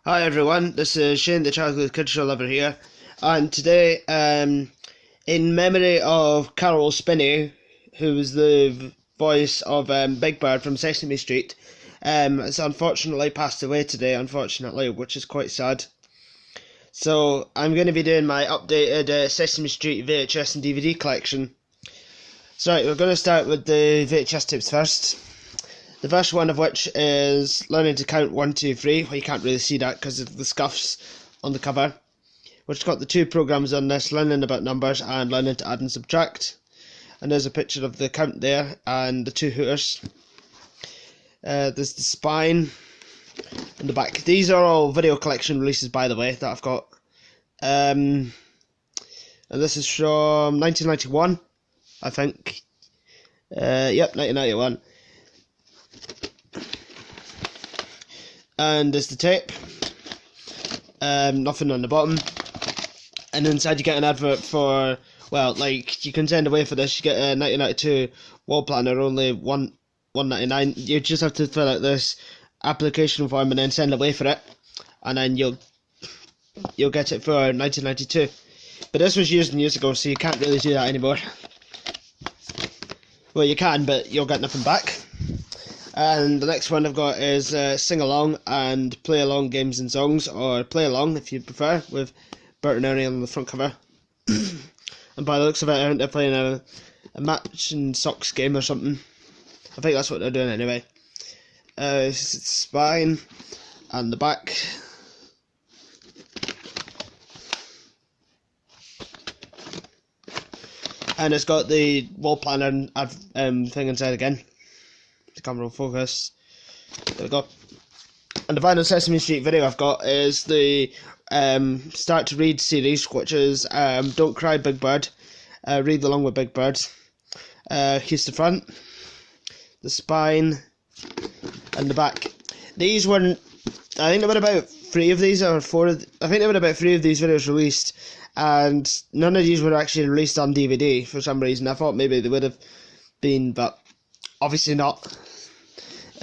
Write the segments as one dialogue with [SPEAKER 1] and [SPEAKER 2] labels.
[SPEAKER 1] Hi everyone, this is Shane the Chocolate Cultural Lover here, and today, in memory of Carol Spinney, who was the voice of Big Bird from Sesame Street, has unfortunately passed away today, which is quite sad. So I'm going to be doing my updated Sesame Street VHS and DVD collection. So right, we're going to start with the VHS tapes first. The first one of which is learning to count 1, 2, 3. Well, you can't really see that because of the scuffs on the cover. Which got the two programs on this, learning about numbers and learning to add and subtract. And there's a picture of the count there and the two hooters. There's the spine and the back. These are all video collection releases, by the way, that I've got. And this is from 1991, I think. Yep, 1991. And there's the tape, nothing on the bottom, and inside you get an advert for, well, like, you can send away for this. You get a 1992 wall planner, only $1.99. You just have to fill out this application form and then send away for it, and then you'll get it for 1992. But this was years and years ago, so you can't really do that anymore. Well, you can, but you'll get nothing back. And the next one I've got is Sing Along and Play Along Games and Songs, or Play Along if you prefer, with Bert and Ernie on the front cover. And by the looks of it, I think they're playing a match and socks game or something. I think that's what they're doing anyway. It's the spine and the back. And it's got the wall planner and thing inside again. The camera will focus. There we go. And the final Sesame Street video I've got is the Start to Read series, which is Don't Cry Big Bird, Read Along with Big Bird. Here's the front, the spine, and the back. These weren't, I think there were about 3 of these, or 4 I think there were about 3 of these videos released, and none of these were actually released on DVD for some reason. I thought maybe they would have been, but obviously not.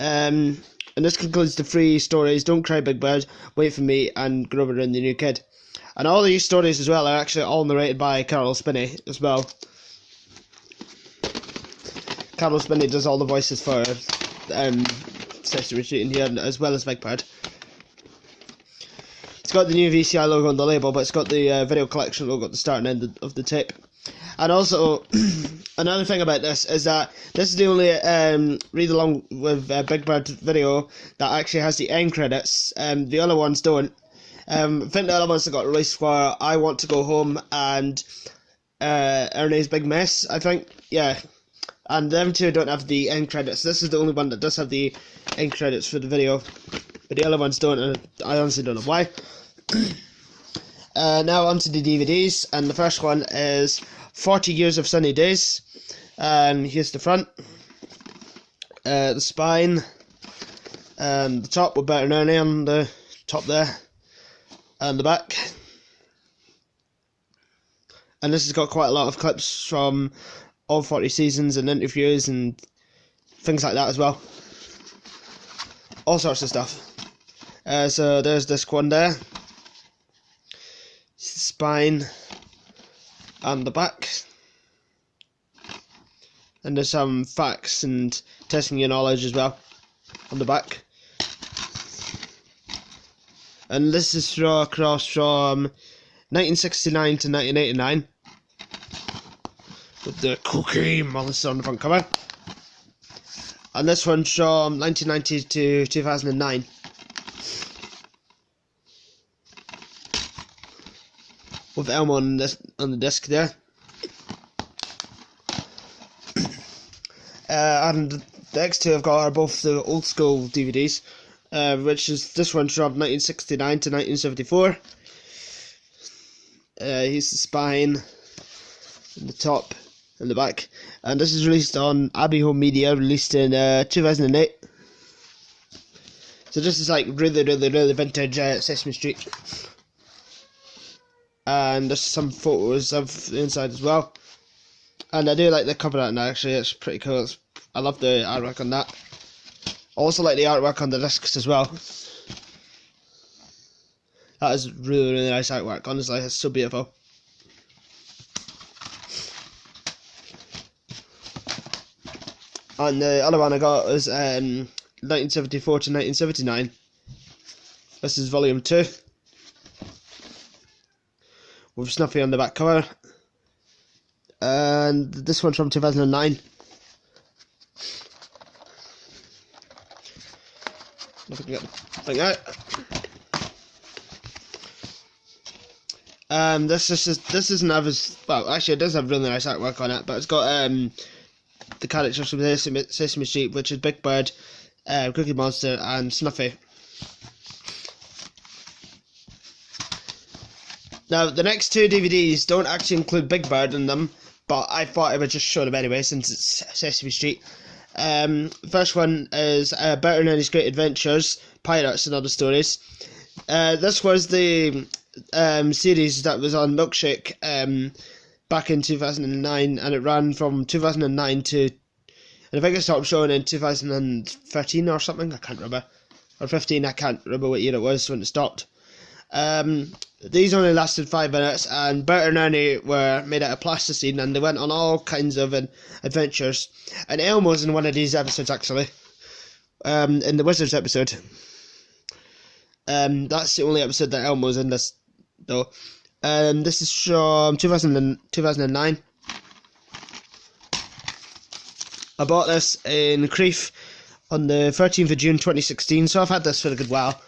[SPEAKER 1] And this concludes the 3 stories: Don't Cry Big Bird, Wait for Me, and Grover and the New Kid. And all these stories as well are actually all narrated by Caroll Spinney as well. Caroll Spinney does all the voices for Sesame Street in here, as well as Big Bird. It's got the new VCI logo on the label, but it's got the video collection logo at the start and end of the tape. And also, another thing about this is that this is the only Read Along with Big Bird video that actually has the end credits. The other ones don't. I think the other ones that got released were I Want to Go Home and Ernie's Big Mess, I think. Yeah. And them two don't have the end credits. This is the only one that does have the end credits for the video. But the other ones don't, and I honestly don't know why. Now onto the DVDs, and the first one is 40 Years of Sunny Days, and here's the front, the spine, and the top with Bert and Ernie on the top there, and the back. And this has got quite a lot of clips from all 40 seasons and interviews and things like that as well. All sorts of stuff. So there's disc 1 there, spine and the back, and there's some facts and testing your knowledge as well on the back. And this is across from 1969 to 1989 with the cocaine monster on the front cover, and this one's from 1990 to 2009. With Elmo on the disc there. And the next 2 I've got are both the old school DVDs, which is this one's from 1969 to 1974. Here's the spine, and the top, and the back. And this is released on Abbey Home Media, released in 2008. So this is like really vintage Sesame Street. And there's some photos of the inside as well. And I do like the cover art now, actually. It's pretty cool. I love the artwork on that. I also like the artwork on the discs as well. That is really, really nice artwork. Honestly, it's so beautiful. And the other one I got was 1974 to 1979. This is volume 2. With Snuffy on the back cover. And this one's from 2009. If I can get the thing out. This isn't average. Well, actually, it does have really nice artwork on it, but it's got the characters from Sesame Street, which is Big Bird, Cookie Monster, and Snuffy. Now, the next 2 DVDs don't actually include Big Bird in them, but I thought I would just show them anyway, since it's Sesame Street. First one is Bert and Ernie's Great Adventures, Pirates and Other Stories. This was the series that was on Milkshake back in 2009, and it ran from 2009 to, and I think it stopped showing in 2013 or something, I can't remember, or 15, I can't remember what year it was when it stopped. These only lasted 5 minutes, and Bert and Ernie were made out of plasticine, and they went on all kinds of adventures. And Elmo's in one of these episodes, actually, in the Wizards episode. That's the only episode that Elmo's in this, though. This is from 2009. I bought this in Crieff on the 13th of June 2016, so I've had this for a good while.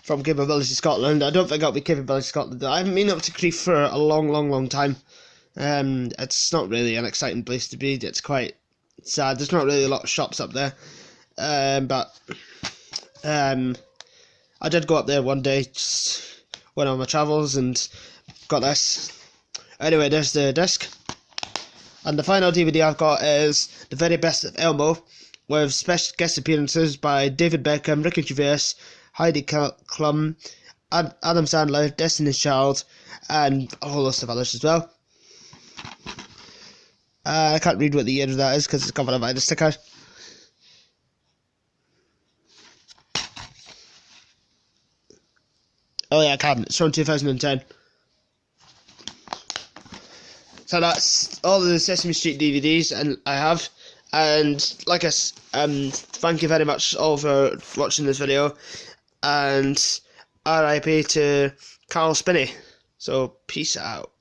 [SPEAKER 1] From Capability Scotland. I don't think I'll be Capability Scotland. I haven't been up to Crieff for a long time. It's not really an exciting place to be. It's quite sad. There's not really a lot of shops up there. But I did go up there one day, just went on my travels and got this. Anyway, there's the disc. And the final DVD I've got is The Very Best of Elmo, with special guest appearances by David Beckham, Ricky Gervais, Heidi Klum, Adam Sandler, Destiny's Child, and a whole list of others as well. I can't read what the year of that is because it's covered by the sticker. Oh yeah, I can. It's from 2010. So that's all the Sesame Street DVDs and I have. And like thank you very much all for watching this video. And RIP to Caroll Spinney. So peace out.